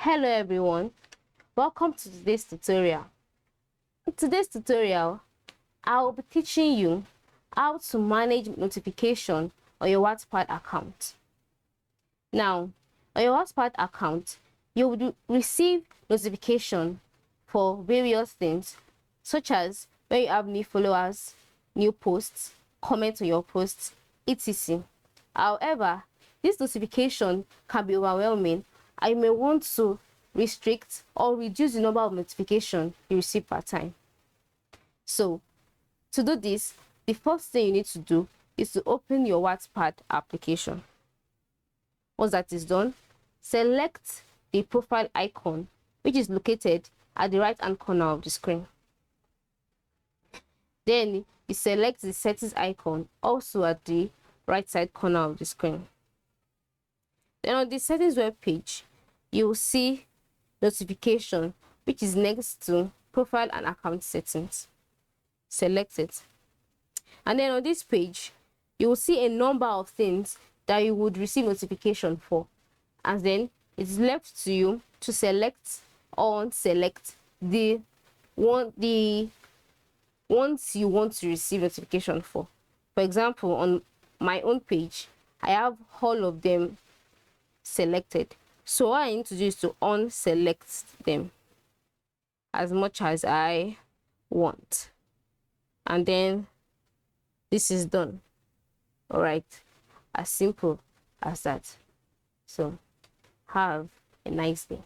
Hello everyone, welcome to today's tutorial. In today's tutorial, I will be teaching you how to manage notification on your Wattpad account. Now, on your Wattpad account, you will receive notification for various things, such as when you have new followers, new posts, comments on your posts, etc. However, this notification can be overwhelming and you may want to restrict or reduce the number of notifications you receive per time. So, to do this, the first thing you need to do is to open your Wattpad application. Once that is done, select the profile icon, which is located at the right hand corner of the screen. Then you select the settings icon, also at the right side corner of the screen. Then on the settings web page, you will see notification, which is next to profile and account settings. Select it. And then on this page, you will see a number of things that you would receive notification for. And then it's left to you to select or unselect the ones you want to receive notification for. For example, on my own page, I have all of them selected. So what I need to do is to unselect them as much as I want. And then this is done. All right, as simple as that. So have a nice day.